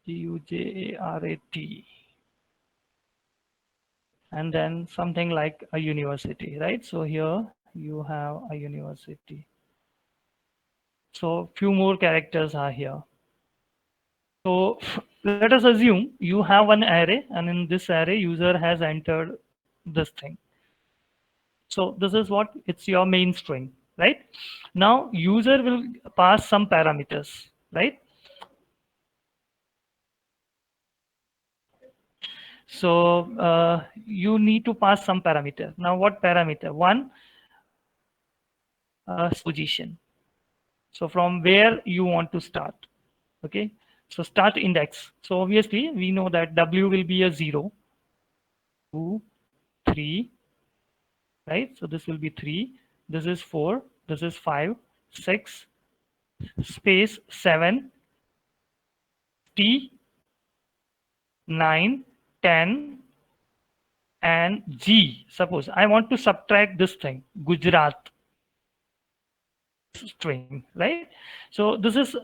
Gujarat, and then something like a university, right? So here you have a university. So few more characters are here. So let us assume you have one array, and in this array user has entered this thing. So this is what it's your main string, right? Now user will pass some parameters, right? So you need to pass some parameter. Now what parameter? One, start position. So from where you want to start, okay? So start index. So obviously we know that W will be a 0, 2, 3, right? So this will be 3, this is 4, this is 5, 6, space 7, T, 9, 10, and G. Suppose I want to subtract this thing, Gujarat string, right? So this is,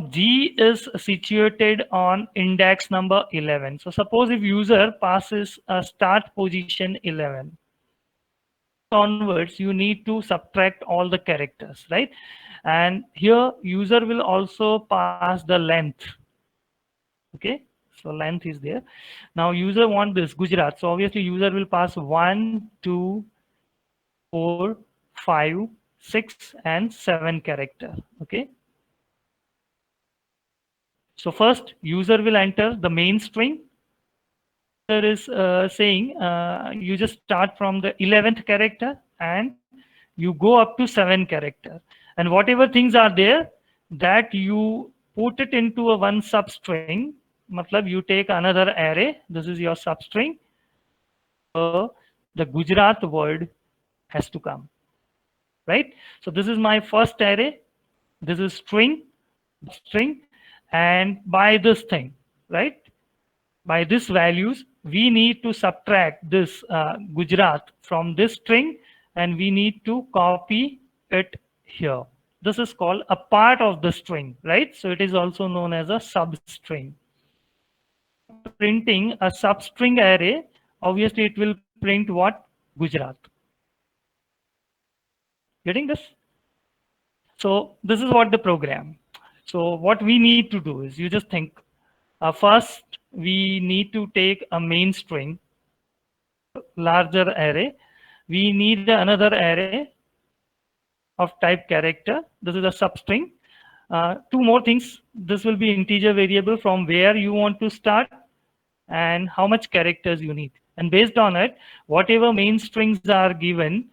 G is situated on index number 11. So suppose if user passes a start position 11, onwards you need to subtract all the characters, right? And here user will also pass the length, okay? So length is there. Now user want this Gujarat, so obviously user will pass 1, 2, 4, 5, 6, and 7 character, okay? So first user will enter the main string. There is saying you just start from the 11th character and you go up to 7 character, and whatever things are there that you put it into a one substring. Matlab you take another array, this is your substring. The Gujarat word has to come, right? So this is my first array, this is string, and by this thing, right, by this values we need to subtract this Gujarat from this string, and we need to copy it here. This is called a part of the string, right? So it is also known as a substring. Printing a substring array, obviously it will print what? Gujarat. Getting this? So this is what the program. So what we need to do is, you just think, first we need to take a main string, larger array. We need another array of type character. This is a substring. Two more things. This will be integer variable from where you want to start and how much characters you need. And based on it, whatever main strings are given,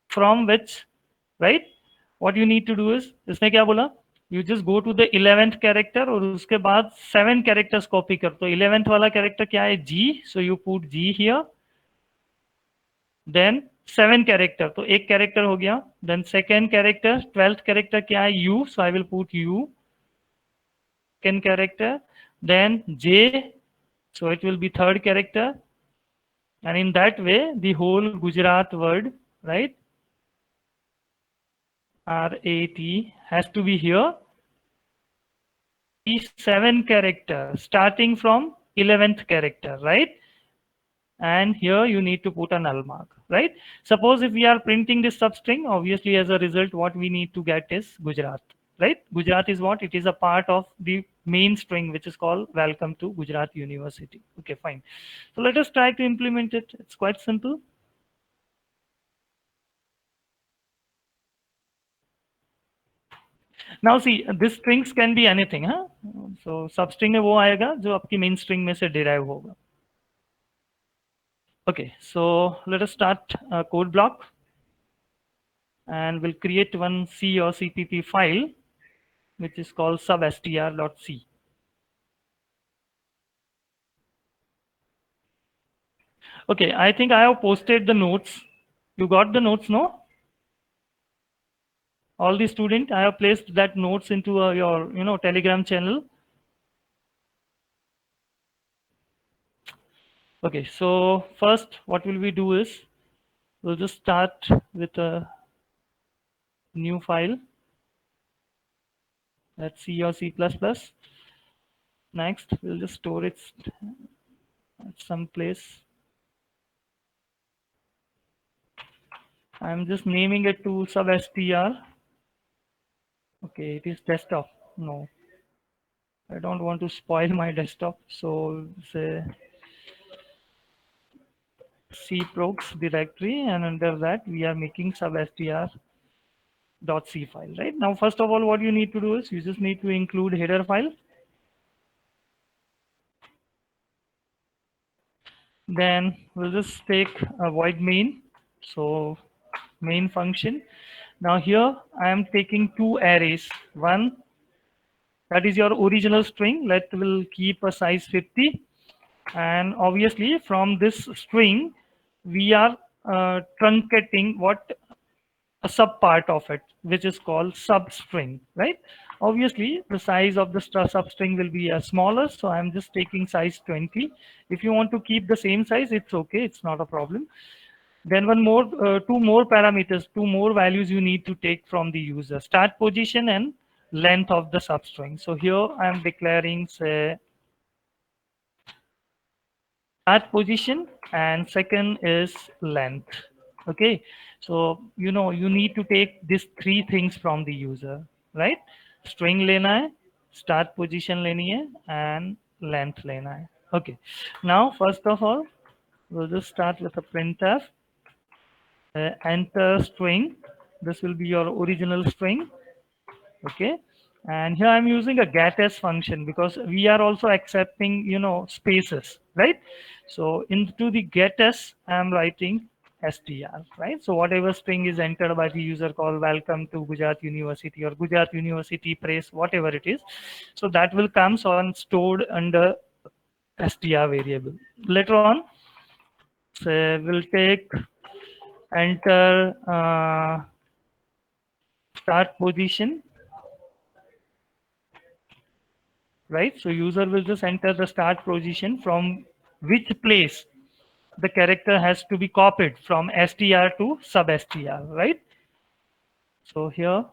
from which, right? What you need to do is, इसने क्या बोला? You just go to the 11th character और उसके बाद 7 characters copy कर. तो 11th वाला character क्या है? G. So you put G here. Then 7 character, तो एक कैरेक्टर हो गया. Then second character, 12th character क्या है? U. So I will put U. Second character, then J. So it will be third character, and in that way the whole Gujarat word, right, RAT, has to be here. These 7 characters starting from 11th character, right? And here you need to put a null mark, right? Suppose if we are printing this substring, obviously as a result what we need to get is Gujarat, right? Gujarat is what? It is a part of the main string which is called welcome to Gujarat University. Okay, fine. So let us try to implement it. It's quite simple. Now see, this strings can be anything, huh? So substring में वो आएगा जो आपकी main string में से derive होगा. Okay, so let us start a code block, and we'll create one C or CPP file which is called substr.c. Okay, I think I have posted the notes. You got the notes, no? All the student, I have placed that notes into your Telegram channel. Okay, so first what will we do is, we'll just start with a new file. That's C or C++. Next, we'll just store it at some place. I'm just naming it to sub str. Okay, it is desktop. No, I don't want to spoil my desktop. So say cprocs directory, and under that we are making sub str.c file, right? Now, first of all, what you need to do is you just need to include header file. Then we'll just take a void main. So main function. Now here I am taking two arrays. One that is your original string. Let will keep a size 50. And obviously from this string, we are truncating what a sub part of it, which is called substring, right? Obviously, the size of the substring will be smaller, so I'm just taking size 20. If you want to keep the same size, it's okay, it's not a problem. Then two more parameters, two more values you need to take from the user: start position and length of the substring. So here I'm declaring, say, start position, and second is length. Okay, so you need to take these three things from the user, right? String lena hai, start position leni hai, and length lena hai. Okay, now first of all, we'll just start with a printf. Enter string. This will be your original string. Okay, and here I'm using a getters function because we are also accepting spaces, right? So into the getters I'm writing str, right? So whatever string is entered by the user, call welcome to Gujarat University or Gujarat University Press, whatever it is, so that will comes on stored under str variable. Later on, so we'll take enter start position, right? So user will just enter the start position from which place the character has to be copied from str to sub str, right? So here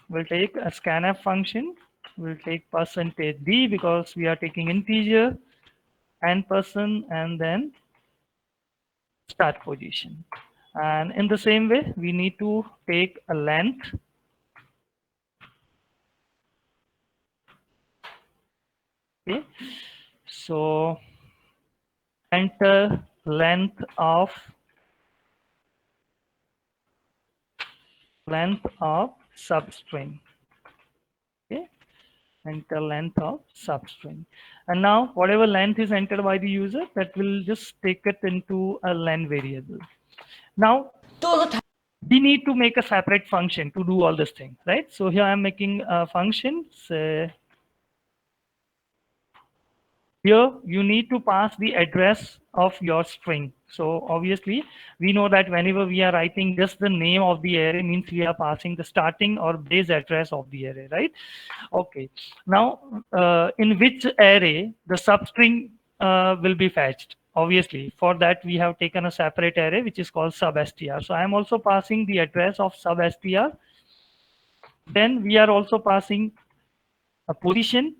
we'll take a scanf function. We'll take percentage %d because we are taking integer, and person, and then start position. And in the same way, we need to take a length. Okay, so enter length of substring. Okay, enter length of substring, and now whatever length is entered by the user, that will just take it into a len variable. Now we need to make a separate function to do all this thing, right? So here I'm making a function. Say here you need to pass the address of your string. So obviously we know that whenever we are writing just the name of the array, means we are passing the starting or base address of the array, right? Okay, now in which array the substring will be fetched? Obviously for that we have taken a separate array which is called substr. So I am also passing the address of substr. Then we are also passing a position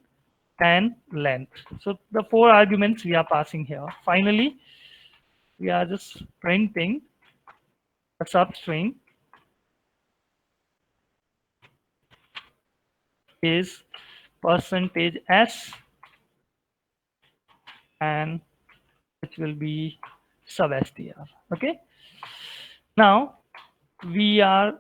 and length. So the four arguments we are passing here. Finally, we are just printing a substring is percentage %s, and which will be substr. Okay. Now we are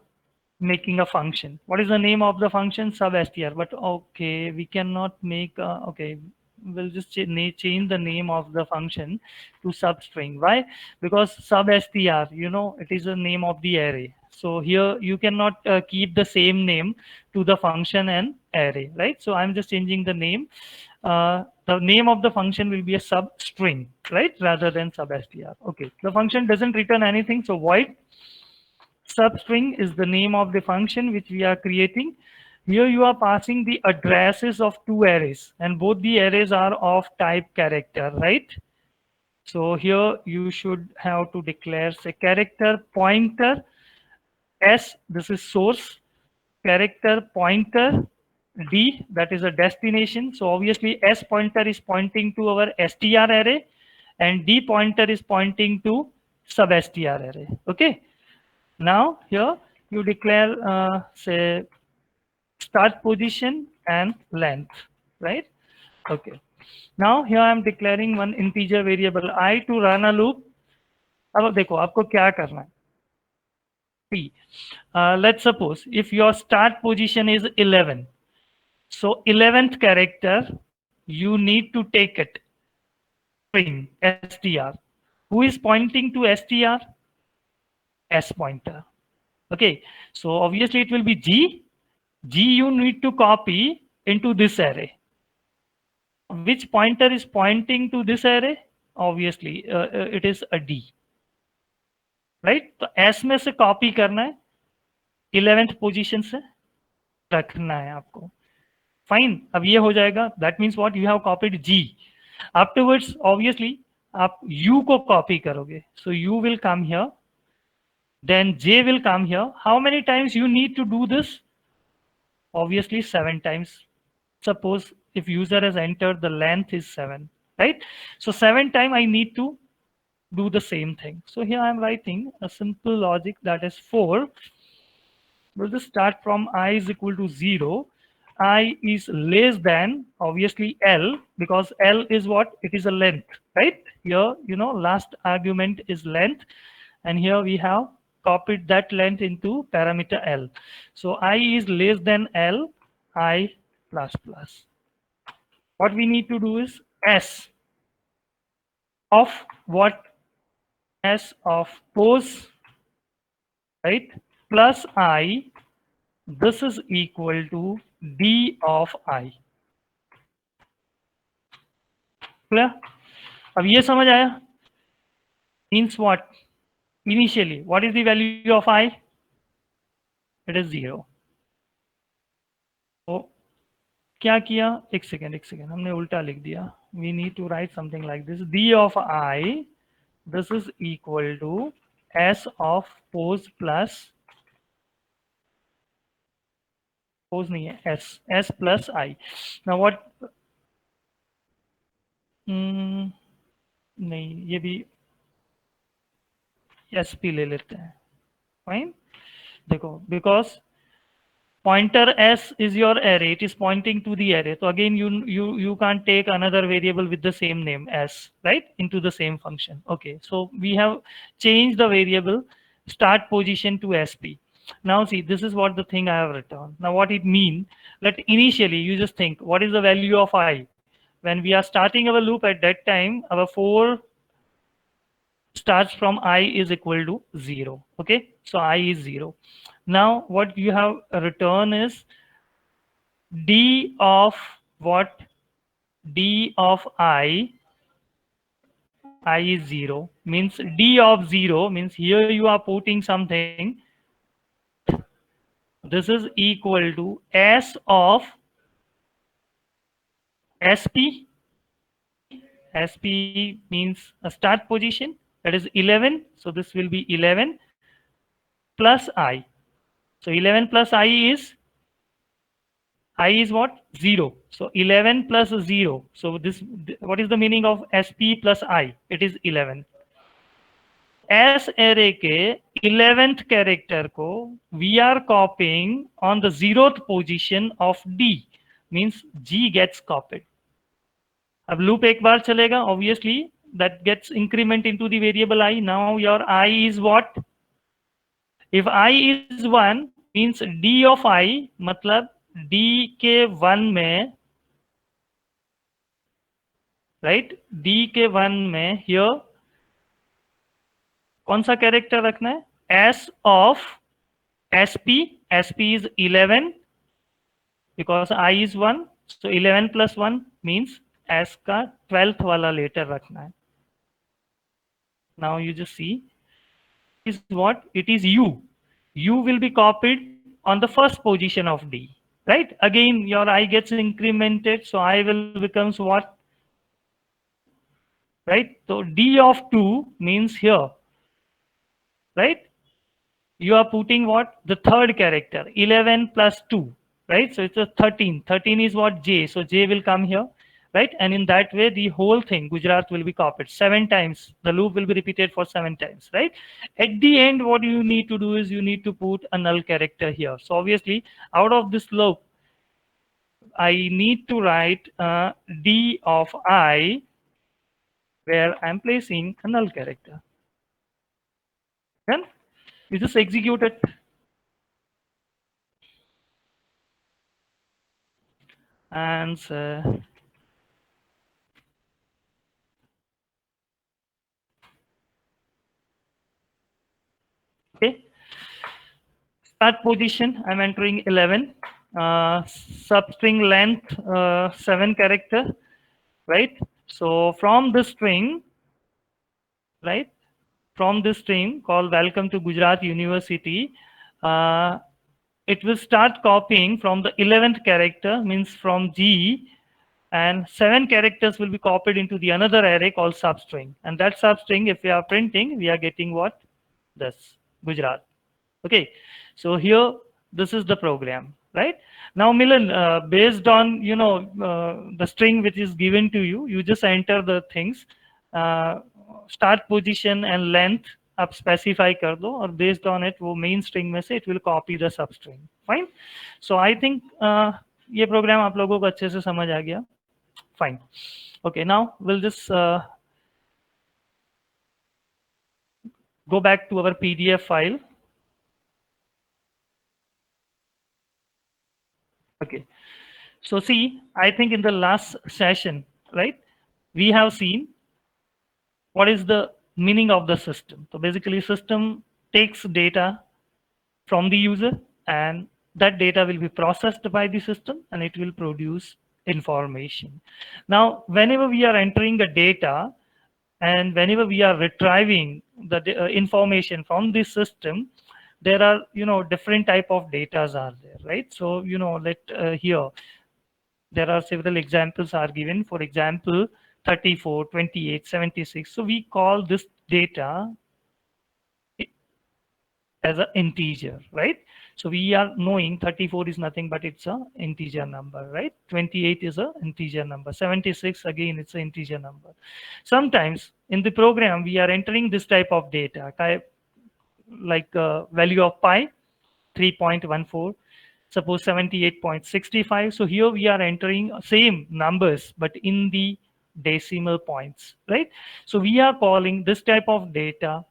making a function. What is the name of the function? Substr. But okay, we cannot make okay, we'll just change the name of the function to substring. Why? Because substr, it is the name of the array. So here you cannot keep the same name to the function and array, right? So I'm just changing the name. The name of the function will be a substring, right, rather than substr. Okay, the function doesn't return anything, so void substring is the name of the function which we are creating. Here you are passing the addresses of two arrays, and both the arrays are of type character, right? So here you should have to declare, say, character pointer s, this is source, character pointer D, that is a destination. So obviously S pointer is pointing to our str array and D pointer is pointing to sub str array. Okay. Now here you declare say start position and length, right? Okay. Now here I am declaring one integer variable I to run a loop. अब देखो आपको क्या करना है. See, let's suppose if your start position is 11, so 11th character you need to take it string str. Who is pointing to str? S pointer. Okay, so obviously it will be G. G you need to copy into this array. Which pointer is pointing to this array? Obviously it is a D. Right तो S में से copy करना है 11th position से रखना है आपको. Fine, अब ये हो जाएगा. That means what you have copied G. Afterwards obviously आप यू को कॉपी करोगे. So you will come here, then J will come here. How many times you need to do this? Obviously 7 times. Suppose if user has entered the length is 7, right? So 7 time I need to do the same thing. So here I am writing a simple logic that is 4. We'll just start from I is equal to 0. I is less than obviously L, because L is what? It is a length, right? Here, you know, last argument is length, and here we have copied that length into parameter L. So I is less than L, I plus plus. What we need to do is S of what? S of pose, right, plus I. This is equal to D of I. Clear? अब ये समझ आया? Means what? Initially, what is the value of I? It is 0. तो क्या किया? एक second हमने उल्टा लिख दिया. We need to write something like this. D of I, this is equal to S of pose plus pose नहीं है, S plus I. Now what? नहीं, ये भी एस पी ले लेते हैं. फाइन. देखो, because pointer s is your array, it is pointing to the array, so again you can't take another variable with the same name as, right, into the same function. Okay, so we have changed the variable start position to sp. Now see, this is what the thing I have written. Now what it mean, let initially you just think what is the value of I when we are starting our loop. At that time our 4 starts from I is equal to 0. Okay, so I is 0. Now what you have return is D of what? D of I is 0, means D of 0 means here you are putting something. This is equal to S of SP. SP means a start position, that is 11. So this will be 11 plus I. So 11 plus I is what? 0. So 11 plus 0. So this, what is the meaning of SP plus I? It is 11. S array के 11th character को we are copying on the 0th position of D, means G gets copied. अब loop एक बार चलेगा, obviously that gets increment into the variable I. Now your I is what? If I is 1 means D of I, मतलब D के 1 में, right, D के 1 में here कौन सा कैरेक्टर रखना है? S of SP. SP is 11 because I is 1. So 11 plus 1 means S का 12th वाला लेटर रखना है. Now you just see is what? It is U. U will be copied on the first position of D. Right? Again your I gets incremented, so I will becomes what? Right? So D of 2 means here, right, you are putting what? The third character, 11 plus 2, right? So it's a 13. 13 is what? J. So J will come here, right? And in that way, the whole thing, Gujarat, will be copied 7 times. The loop will be repeated for 7 times, right? At the end, what you need to do is you need to put a null character here. So obviously, out of this loop, I need to write D of I, where I'm placing a null character. Then you just execute it. And okay, start position, I'm entering 11. Substring length, 7 character, right? So from the string, right? From this string called welcome to Gujarat University, uh, it will start copying from the 11th character, means from G, and 7 characters will be copied into the another array called substring. And that substring, if we are printing, we are getting what? This, Gujarat. Okay, so here, this is the program, right? Now, Milan, based on, the string which is given to you, you just enter the things, uh, start position and length आप specify कर दो और based on it वो main string में से it will copy the substring. Fine. So I think ये program आप लोगों को अच्छे से समझ आ गया. Fine. Okay, now we'll just go back to our PDF file. Okay. So see, I think in the last session, right, we have seen what is the meaning of the system. So basically, system takes data from the user, and that data will be processed by the system, and it will produce information. Now, whenever we are entering the data, and whenever we are retrieving the information from the system, there are different type of datas are there, right? So let here there are several examples are given. For example, 34, 28, 76. So we call this data as an integer, right? So we are knowing 34 is nothing but it's a integer number, right? 28 is a integer number. 76, again, it's an integer number. Sometimes in the program, we are entering this type of data, type like value of pi, 3.14, suppose 78.65. So here we are entering same numbers, but in the decimal points, right? So we are calling this type of data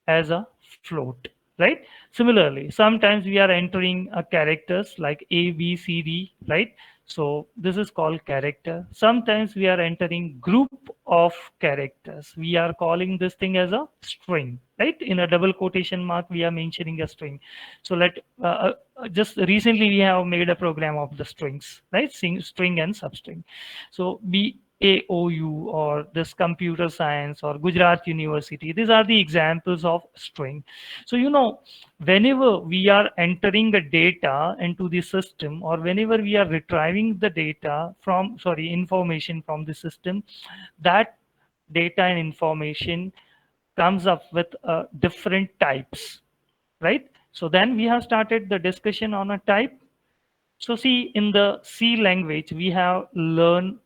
as a float, right? Similarly, sometimes we are entering characters like A, B, C, D, right? So this is called character. Sometimes we are entering group of characters. We are calling this thing as a string, right? In a double quotation mark, we are mentioning a string. So just recently we have made a program of the strings, right? String and substring. So AOU or this computer science or Gujarat University. These are the examples of string. So, whenever we are entering the data into the system, or whenever we are retrieving the data from, sorry, information from the system, that data and information comes up with different types, right? So then we have started the discussion on a type. So see, in the C language, we have learned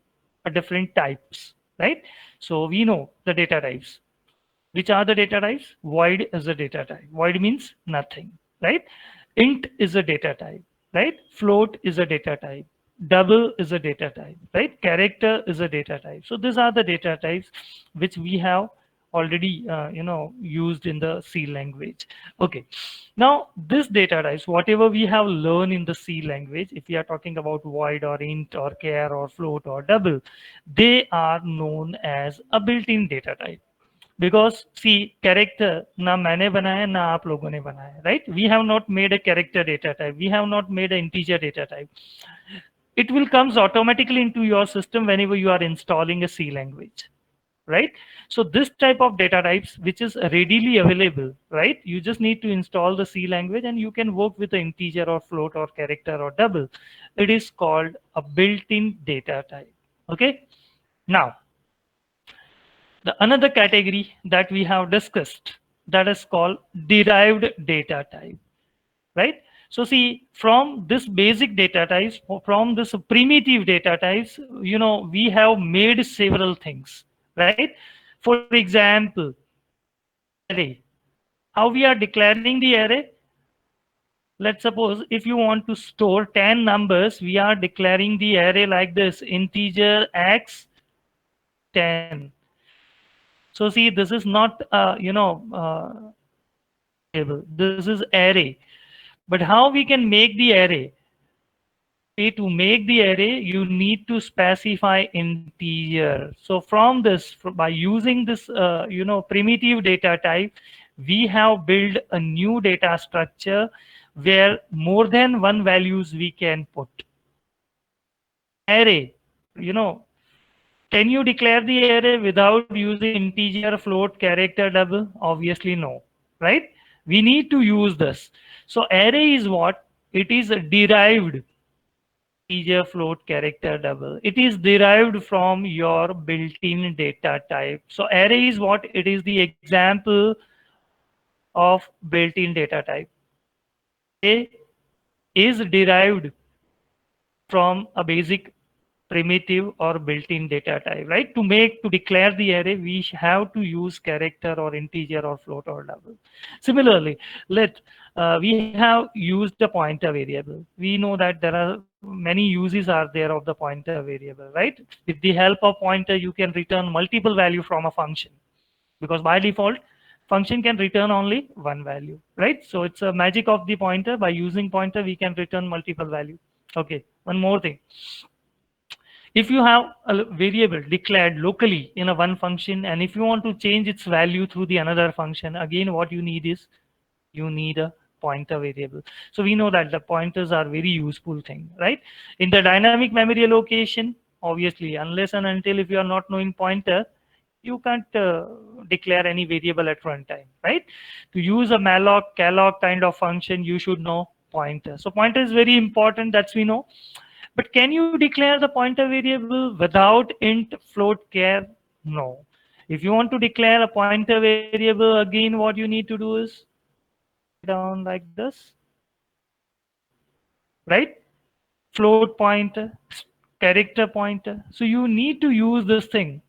a different types, right? So we know the data types. Which are the data types? Void is a data type. Void means nothing, right? Int is a data type, right? Float is a data type. Double is a data type, right? Character is a data type. So these are the data types which we have already, used in the C language. Okay. Now this data types, whatever we have learned in the C language, if we are talking about void or int or char or float or double, they are known as a built-in data type. Because see, character na मैंने बनाया ना आप लोगों ने बनाया, right? We have not made a character data type. We have not made an integer data type. It will comes automatically into your system whenever you are installing a C language, right? So this type of data types, which is readily available, right? You just need to install the C language and you can work with the integer or float or character or double. It is called a built-in data type. Okay. Now, the another category that we have discussed, that is called derived data type, right? So see, from this basic data types, or from this primitive data types, we have made several things, right? For example, array. How we are declaring the array? Let's suppose if you want to store 10 numbers, we are declaring the array like this: integer x 10. So see, this is not table. This is array. But how we can make the array? To make the array, you need to specify integer. So from this, by using this, primitive data type, we have built a new data structure where more than one values we can put. Array, you know, can you declare the array without using integer, float, character, double? Obviously no, right? We need to use this. So array is what? It is derived integer, float, character, double. It is derived from your built-in data type. So array is what? It is the example of built-in data type. Array is derived from a basic primitive or built-in data type, right? To declare the array, we have to use character or integer or float or double. Similarly, we have used a pointer variable. We know that there are many uses are there of the pointer variable, right? With the help of pointer, you can return multiple value from a function, because by default function can return only one value, right? So it's a magic of the pointer. By using pointer, we can return multiple value. Okay, one more thing. If you have a variable declared locally in a one function, and if you want to change its value through the another function, again what you need is you need a pointer variable. So we know that the pointers are very useful thing, right? In the dynamic memory allocation, obviously, unless and until if you are not knowing pointer, you can't declare any variable at runtime, right? To use a malloc, calloc kind of function, you should know pointer. So pointer is very important, that's we know. But can you declare the pointer variable without int, float, char? No. If you want to declare a pointer variable, again, what you need to do is down like this, right? Float pointer, character pointer. So you need to use this thing.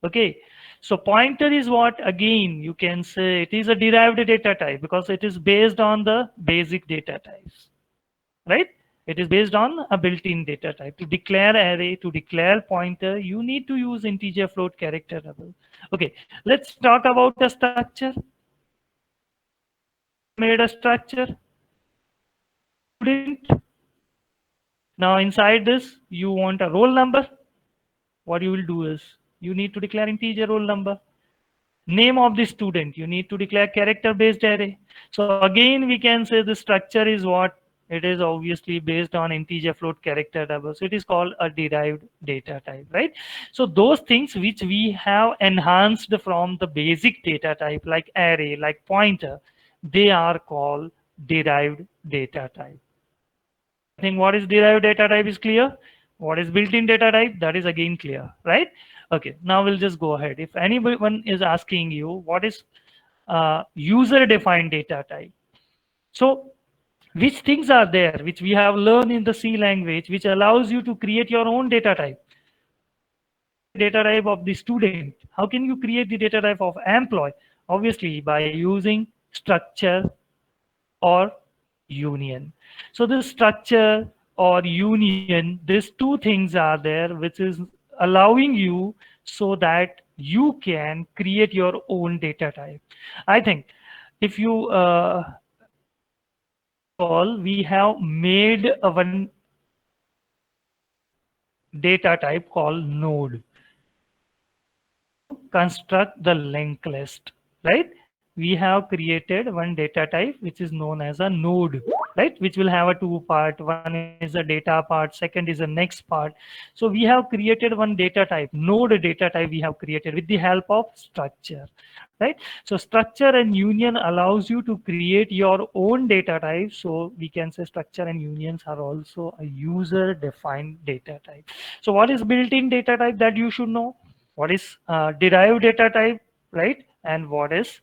Okay. So pointer is what? Again, you can say it is a derived data type because it is based on the basic data types, right? It is based on a built-in data type. To declare array, to declare pointer, you need to use integer, float, character, double. Okay, let's talk about a structure. Made a structure. Student. Now inside this, you want a roll number. What you will do is you need to declare integer roll number. Name of the student, you need to declare character based array. So again we can say the structure is what? It is obviously based on integer, float, character, double. So it is called a derived data type, right? So those things which we have enhanced from the basic data type like array, like pointer, they are called derived data type. I think what is derived data type is clear. What is built-in data type, that is again clear, right? Okay, now we'll just go ahead. If anyone is asking you what is user defined data type, so which things are there which we have learned in the C language which allows you to create your own data type? Data type of the student. How can you create the data type of employee? Obviously by using structure or union. So the structure or union, these two things are there which is allowing you so that you can create your own data type. I think if you all, we have made a one data type called node. Construct the linked list, right? We have created one data type which is known as a node, right? Which will have a two part. One is a data part, second is a next part. So we have created one data type, node data type we have created with the help of structure, right? So structure and union allows you to create your own data type. So we can say structure and unions are also a user defined data type. So what is built-in data type that you should know? What is derived data type, right? And what is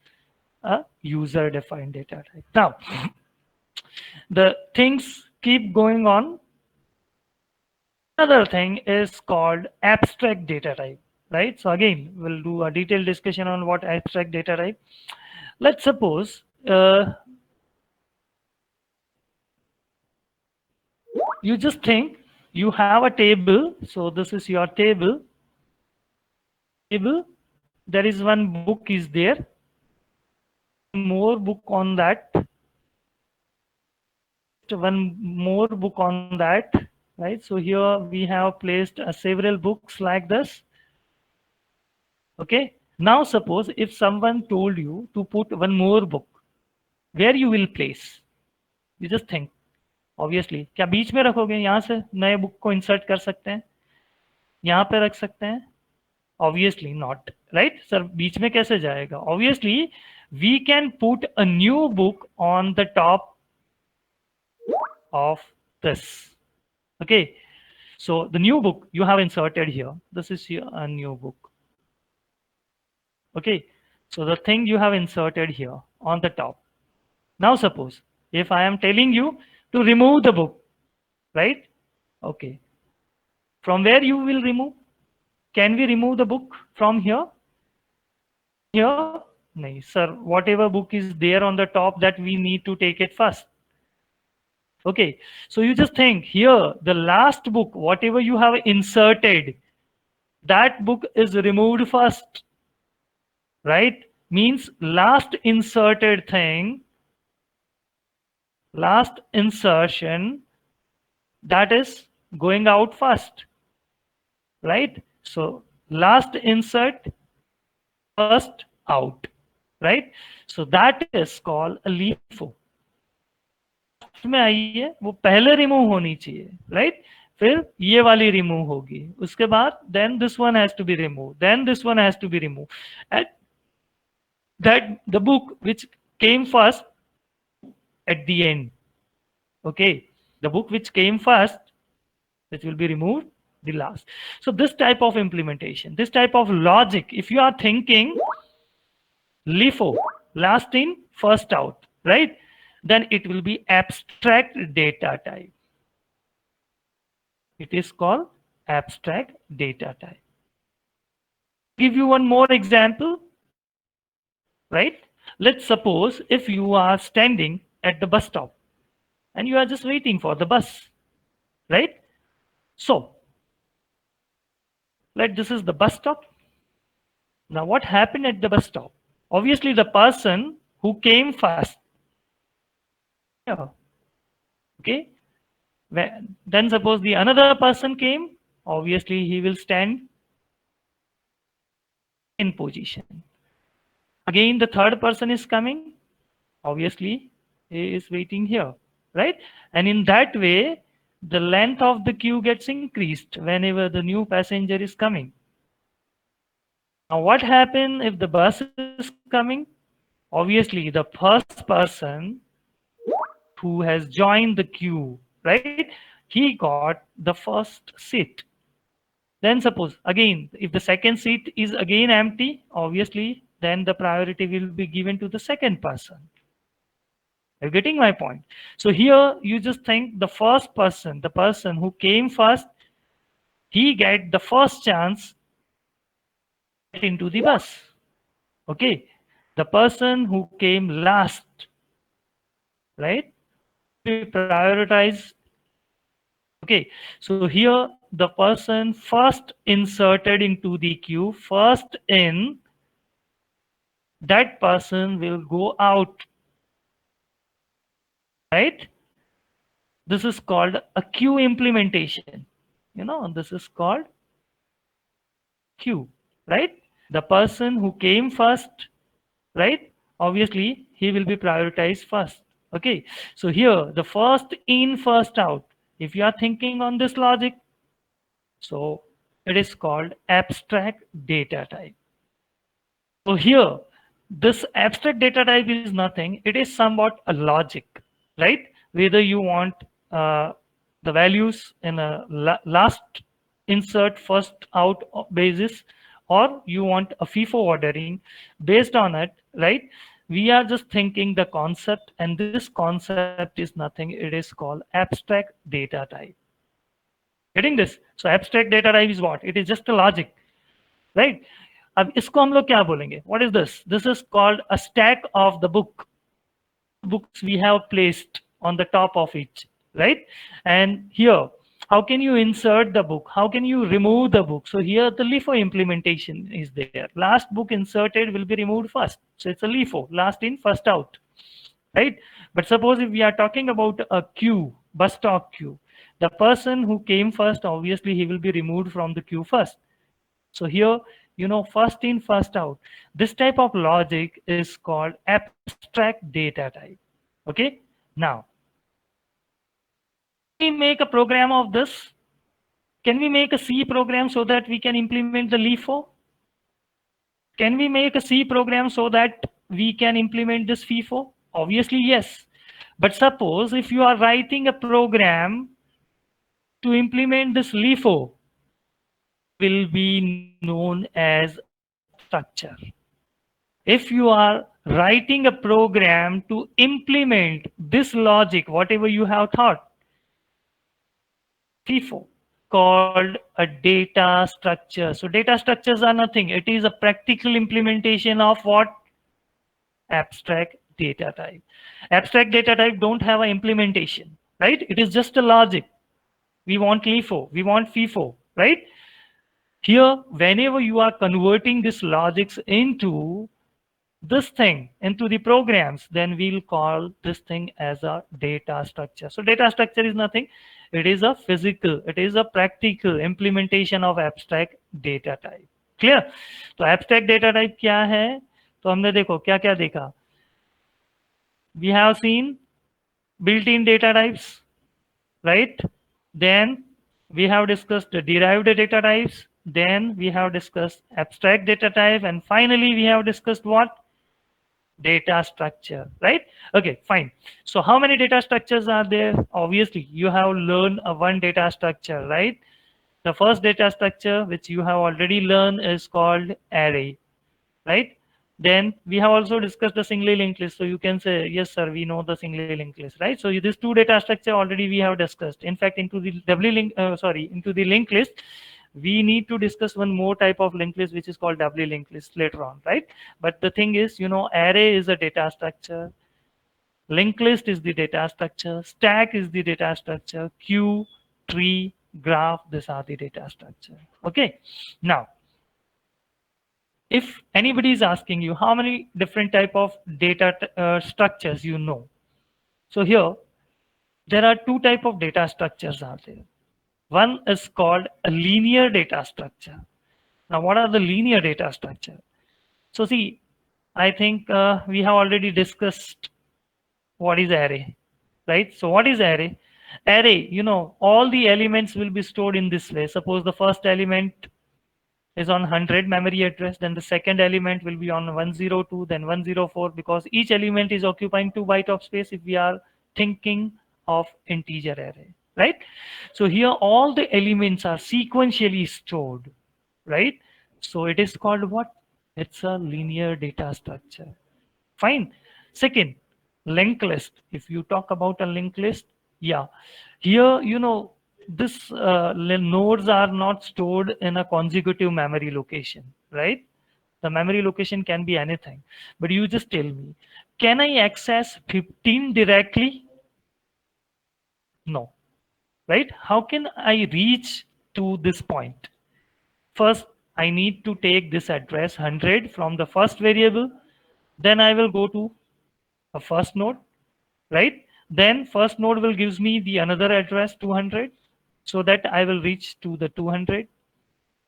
a user defined data type? Now The things keep going on. Another thing is called abstract data type, right? So again, we'll do a detailed discussion on what abstract data type. Let's suppose you just think you have a table. So this is your table. Table. There is one book is there. More book on that. One more book on that, right? So here we have placed several books like this. Okay. Now suppose if someone told you to put one more book, where you will place? You just think. Obviously, क्या बीच में रखोगे? यहाँ से नए book को insert कर सकते हैं, यहाँ पे रख सकते हैं? Obviously not, right? Sir, बीच में कैसे जाएगा? Obviously, we can put a new book on the top of this. Okay. So the new book you have inserted here. This is here a new book. Okay. So the thing you have inserted here on the top. Now suppose if I am telling you to remove the book, right? Okay. From where you will remove? Can we remove the book from here? Here? No, sir. Whatever book is there on the top, that we need to take it first. Okay. So you just think here, the last book, whatever you have inserted, that book is removed first, right? Means last inserted thing, last insertion, that is going out first, right? So last insert, first out, right? So that is called a LIFO. में आई है वो पहले remove होनी चाहिए, right? फिर ये वाली remove होगी, उसके बाद then this one has to be remove, then this one has to be remove, and that the book which came first at the end. Okay, the book which came first, which will be removed the last. So this type of implementation, this type of logic, if you are thinking LIFO, last in first out, right, then it will be abstract data type. It is called abstract data type. Give you one more example, right? Let's suppose if you are standing at the bus stop and you are just waiting for the bus, right? So this is the bus stop. Now what happened at the bus stop? Obviously the person who came first, yeah, okay, then suppose the another person came, obviously he will stand in position. Again the third person is coming, obviously he is waiting here, right? And in that way the length of the queue gets increased whenever the new passenger is coming. Now what happens if the bus is coming? Obviously the first person who has joined the queue, right, he got the first seat. Then suppose again if the second seat is again empty, obviously then the priority will be given to the second person. You're getting my point? So here you just think the first person, the person who came first, he get the first chance into the bus. Okay, the person who came last, right, we prioritize. Okay, so here the person first inserted into the queue, first in, that person will go out, right? This is called a queue implementation. You know, this is called queue, right? The person who came first, right, obviously he will be prioritized first. Okay, so here the first in first out, if you are thinking on this logic, so it is called abstract data type. So here this abstract data type is nothing, it is somewhat a logic, right? Whether you want the values in a last insert first out basis, or you want a FIFO ordering based on it, right? We are just thinking the concept, and this concept is nothing, it is called abstract data type. Getting this? So abstract data type is what? It is just a logic, right? अब इसको हम लोग क्या बोलेंगे? What is this? This is called a stack of the book. Books we have placed on the top of each, right? And here, how can you insert the book? How can you remove the book? So here the LIFO implementation is there. Last book inserted will be removed first. So it's a LIFO, last in, first out, right? But suppose if we are talking about a queue, bus stop queue, the person who came first, obviously he will be removed from the queue first. So here, first in, first out. This type of logic is called abstract data type. Okay. Now, can we make a program of this? Can we make a C program so that we can implement the LIFO? Can we make a C program so that we can implement this FIFO? Obviously, yes. But suppose if you are writing a program to implement this LIFO, will be known as a structure. If you are writing a program to implement this logic, whatever you have thought, FIFO, called a data structure. So data structures are nothing. It is a practical implementation of what? Abstract data type. Abstract data type don't have an implementation, right? It is just a logic. We want LIFO, we want FIFO, right? Here, whenever you are converting this logics into this thing, into the programs, then we'll call this thing as a data structure. So data structure is nothing. It is a physical, it is a practical implementation of abstract data type. Clear? तो abstract data type क्या है? तो हमने देखो क्या क्या देखा. We have seen built-in data types, right? Then we have discussed the derived data types. Then we have discussed abstract data type, and finally we have discussed what? Data structure, right? Okay, fine. So how many data structures are there? Obviously, you have learned one data structure, right? The first data structure which you have already learned is called array, right? Then we have also discussed the singly linked list. So you can say, yes, sir, we know the singly linked list, right? So this two data structure already we have discussed. In fact, into the into the linked list, we need to discuss one more type of linked list, which is called doubly linked list later on, right? But the thing is, array is a data structure. Linked list is the data structure. Stack is the data structure. Queue, tree, graph, these are the data structure. Okay. Now, if anybody is asking you how many different type of data structures you know, so here there are two type of data structures are there. One is called a linear data structure. Now, what are the linear data structure? So see, I think we have already discussed what is array, right? So what is array? Array, all the elements will be stored in this way. Suppose the first element is on 100 memory address, then the second element will be on 102, then 104, because each element is occupying 2 byte of space if we are thinking of integer array, right? So here all the elements are sequentially stored, right? So it is called what? It's a linear data structure. Fine. Second, linked list. If you talk about a linked list, yeah, here this nodes are not stored in a consecutive memory location, right? The memory location can be anything, but you just tell me, can I access 15 directly? No, right? How can I reach to this point? First, I need to take this address 100 from the first variable, then I will go to a first node, right? Then first node will gives me the another address 200, so that I will reach to the 200,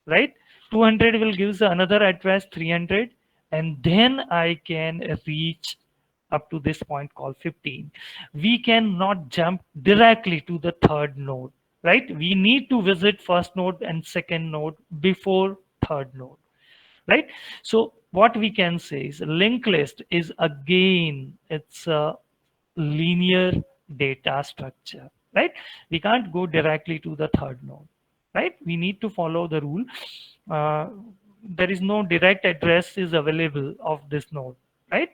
right? 200 will gives the another address 300, and then I can reach up to this point called 15. We cannot jump directly to the third node, right? We need to visit first node and second node before third node, right? So what we can say is linked list is again, it's a linear data structure, right? We can't go directly to the third node, right? We need to follow the rule. There is no direct address is available of this node, right?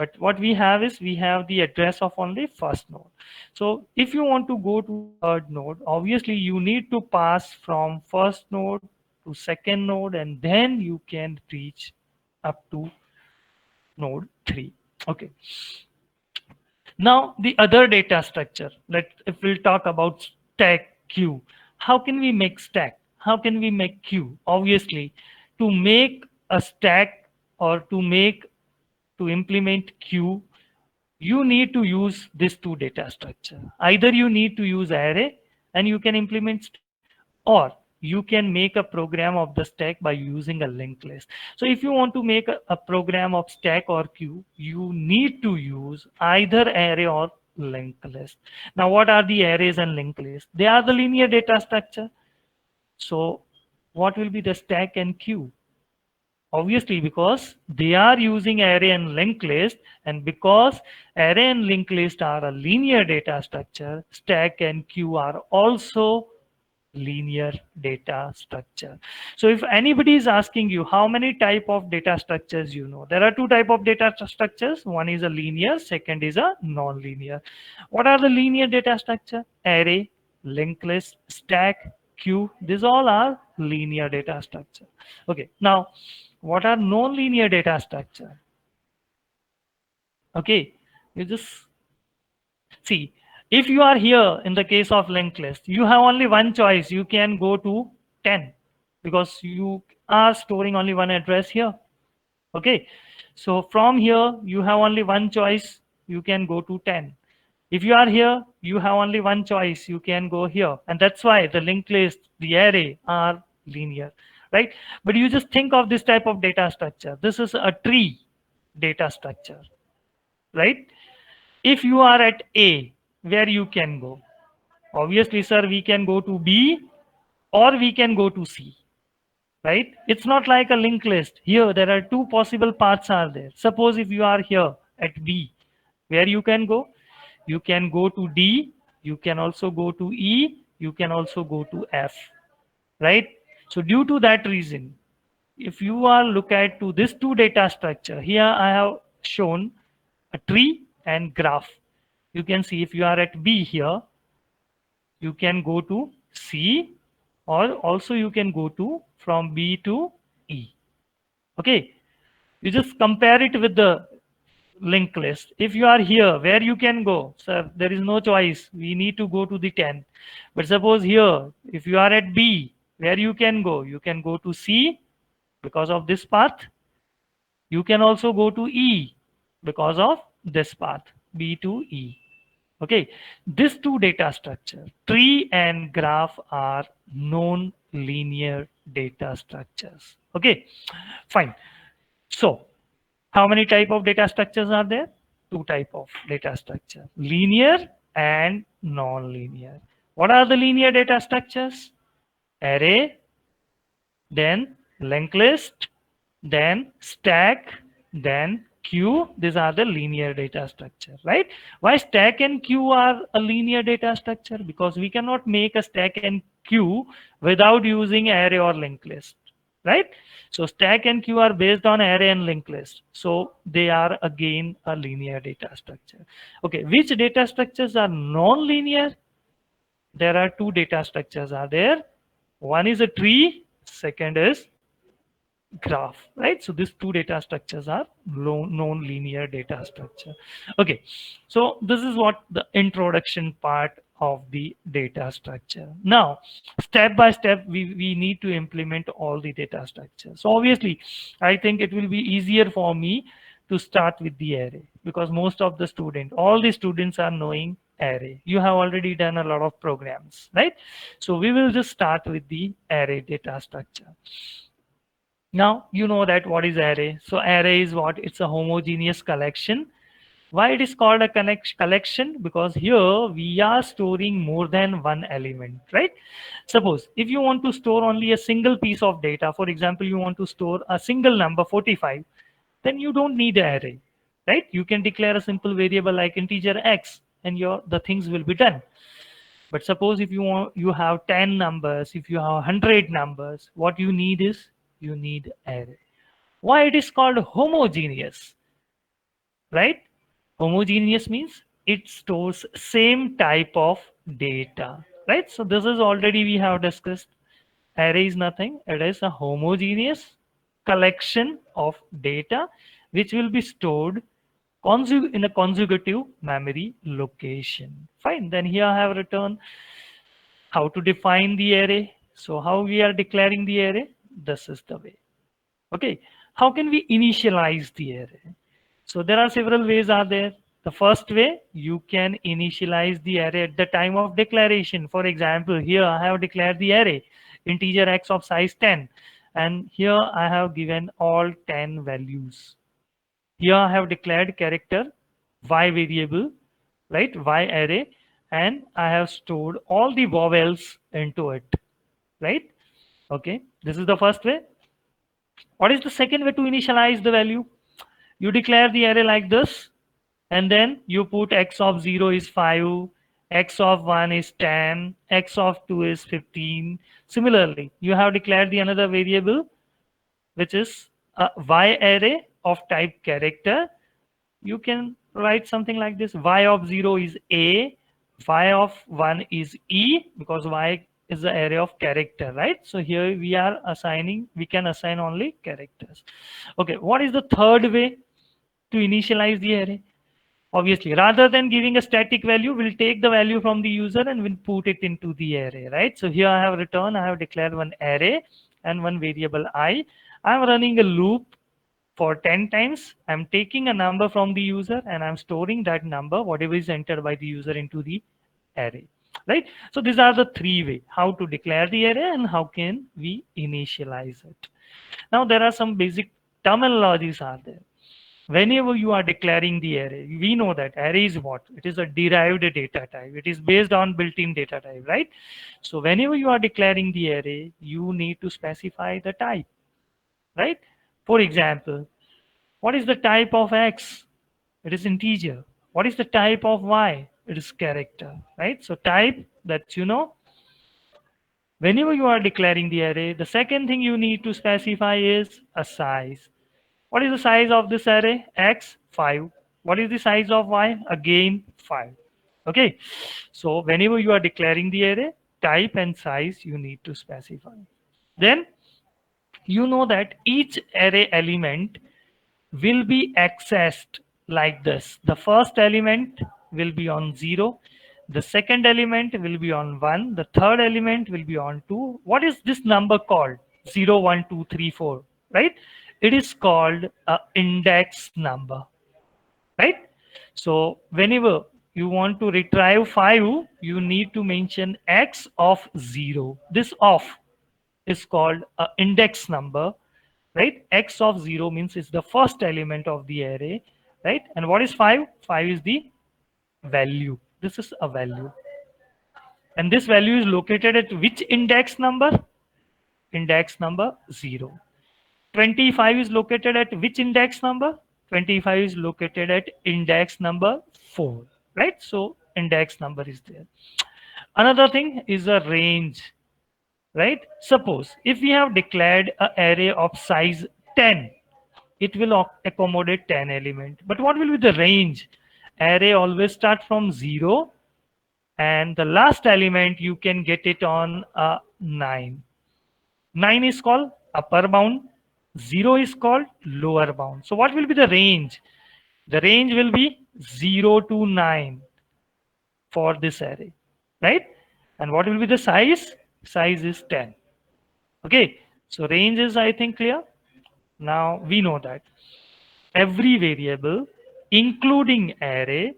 But what we have is we have the address of only first node. So if you want to go to the third node, obviously you need to pass from first node to second node, and then you can reach up to node 3. Okay. Now the other data structure. If we'll talk about stack queue, how can we make stack? How can we make queue? Obviously, to make a stack or to implement queue, you need to use this two data structure. Either you need to use array and you can implement stack, or you can make a program of the stack by using a linked list. So if you want to make a program of stack or queue, you need to use either array or linked list. Now, what are the arrays and linked lists? They are the linear data structure. So what will be the stack and queue? Obviously, because they are using array and linked list, and because array and linked list are a linear data structure, stack and queue are also linear data structure. So if anybody is asking you how many type of data structures you know, there are two type of data structures. One is a linear, second is a non-linear. What are the linear data structure? Array, linked list, stack, queue. These all are linear data structure. Okay, now what are non-linear data structure? Okay, you just see, if you are here in the case of linked list, you have only one choice. You can go to 10 because you are storing only one address here. Okay, so from here, you have only one choice. You can go to 10. If you are here, you have only one choice. You can go here. And that's why the linked list, the array are linear, right? But you just think of this type of data structure. This is a tree data structure, right? If you are at A, where you can go? Obviously, sir, we can go to B or we can go to C, right? It's not like a linked list. Here, there are two possible paths are there. Suppose if you are here at B, where you can go? You can go to D, you can also go to E, you can also go to F, right? So due to that reason, if you are look at to this two data structure, here I have shown a tree and graph. You can see if you are at B here, you can go to C, or also you can go to from B to E. Okay, you just compare it with the linked list. If you are here, where you can go? Sir, there is no choice. We need to go to the 10. But suppose here, if you are at B, where you can go? You can go to C because of this path. You can also go to E because of this path, B to E. Okay, these two data structure, tree and graph, are known linear data structures. Okay, fine. So how many type of data structures are there? Two type of data structure, linear and non-linear. What are the linear data structures? Array, then linked list, then stack, then queue. These are the linear data structure, right? Why stack and queue are a linear data structure? Because we cannot make a stack and queue without using array or linked list, right? So stack and queue are based on array and linked list. So they are again a linear data structure. Okay, which data structures are non-linear? There are two data structures are there. One is a tree, second is graph, right? So these two data structures are known linear data structure. Okay, so this is what the introduction part of the data structure. Now, step by step, we need to implement all the data structures. So obviously, I think it will be easier for me to start with the array, because most of the all the students are knowing array. You have already done a lot of programs, right? So we will just start with the array data structure. Now you know that what is array. So array is what? It's a homogeneous collection. Why it is called a collection? Because here we are storing more than one element, right? Suppose if you want to store only a single piece of data, for example, you want to store a single number 45, then you don't need an array, right? You can declare a simple variable like integer x, and the things will be done. But suppose if you have 10 numbers, if you have 100 numbers, what you need is you need array. Why it is called homogeneous? right? Homogeneous means it stores same type of data, right? So this is already we have discussed. Array is nothing. It is a homogeneous collection of data which will be stored in a consecutive memory location. Fine. Then here I have written how to define the array. So how we are declaring the array? This is the way. Okay. How can we initialize the array? So there are several ways are there. The first way, you can initialize the array at the time of declaration. For example, here I have declared the array integer x of size 10, and here I have given all 10 values. Here I have declared character y variable, right? Y array, and I have stored all the vowels into it, right? Okay, this is the first way. What is the second way to initialize the value? You declare the array like this, and then you put x of 0 is 5, x of 1 is 10, x of 2 is 15. Similarly, you have declared the another variable which is a y array of type character. You can write something like this: y of 0 is a, y of 1 is e, because y is the array of character, right? So here we can assign only characters. Okay, what is the third way to initialize the array? Obviously, rather than giving a static value, we'll take the value from the user and we'll put it into the array, right? So here I have declared one array and one variable I. I'm running a loop for 10 times. I'm taking a number from the user and I'm storing that number, whatever is entered by the user, into the array, right? So these are the three ways how to declare the array and how can we initialize it. Now there are some basic terminologies are there. Whenever you are declaring the array, we know that array is what? It is a derived data type. It is based on built-in data type, right? So whenever you are declaring the array, you need to specify the type, right? For example, what is the type of X? It is integer. What is the type of Y? It is character, right? So type, that you know. Whenever you are declaring the array, the second thing you need to specify is a size. What is the size of this array? X, 5. What is the size of Y? Again, 5. Okay. So whenever you are declaring the array, type and size you need to specify. Then you know that each array element will be accessed like this. The first element will be on 0. The second element will be on 1. The third element will be on 2. What is this number called? 0, 1, 2, 3, 4, right? It is called a index number, right? So whenever you want to retrieve 5, you need to mention x of 0. This of is called a index number, right? X of 0 means it's the first element of the array, right? And what is 5? 5 is the value. This is a value. And this value is located at which index number? Index number 0. 25 is located at which index number? 25 is located at index number 4, right? So index number is there. Another thing is a range, right? Suppose if we have declared an array of size 10, it will accommodate 10 element. But what will be the range? Array always start from 0 and the last element you can get it on a 9. 9 is called upper bound, 0 is called lower bound. So what will be the range? The range will be 0 to 9 for this array, right? And what will be the size? Size is 10. Okay, so range is, I think, clear. Now we know that every variable, including array,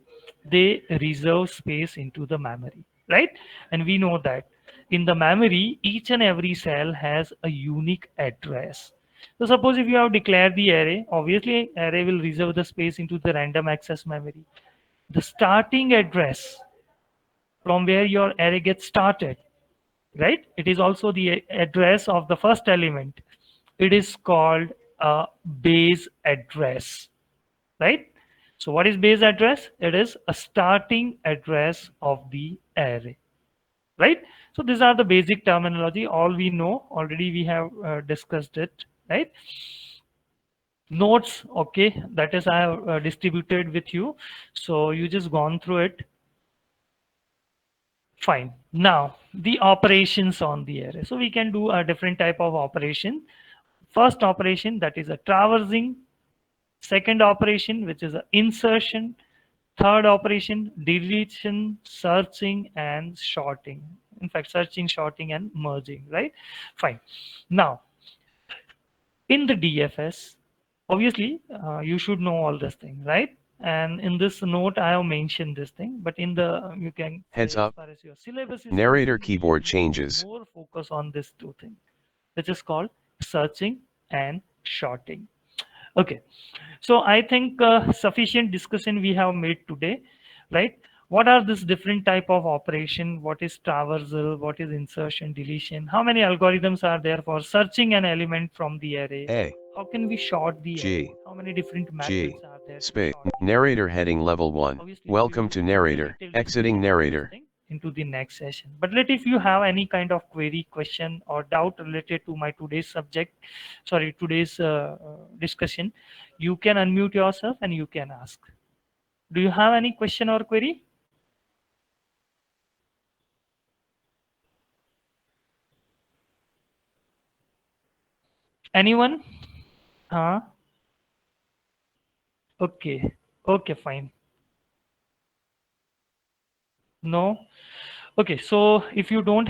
they reserve space into the memory, right? And we know that in the memory, each and every cell has a unique address. So suppose if you have declared the array, obviously array will reserve the space into the random access memory. The starting address from where your array gets started, right? It is also the address of the first element. It is called a base address, right? So what is base address? It is a starting address of the array, right? So these are the basic terminology. All we know already, we have discussed it, right? notes. Okay, that is I have distributed with you, so you just gone through it. Fine. Now the operations on the array. So we can do a different type of operation. First operation, that is a traversing. Second operation, which is a insertion. Third operation, deletion, searching, and sorting. In fact, searching, sorting, and merging, right? Fine. Now, in the DFS, obviously, you should know all this thing, right? And in this note, I have mentioned this thing, but in the, you can Heads say, as up. far as your syllabus is Narrator concerned, we keyboard need changes. more focus on this two things, which is called searching and sorting. Okay, so I think sufficient discussion we have made today, right? What are this different type of operation? What is traversal? What is insertion, deletion? How many algorithms are there for searching an element from the array? A. How can we sort the array? G. How many different G. methods are there to Space. sort the array? Narrator heading level 1. Obviously, we Welcome will to do the narrator. detailed Exiting discussion on this narrator. thing into the next session. But let if you have any kind of query, question, or doubt related to my today's subject, sorry, today's discussion, you can unmute yourself and you can ask. Do you have any question or query? Anyone? Huh? Okay. Okay, fine. No? Okay, so if you don't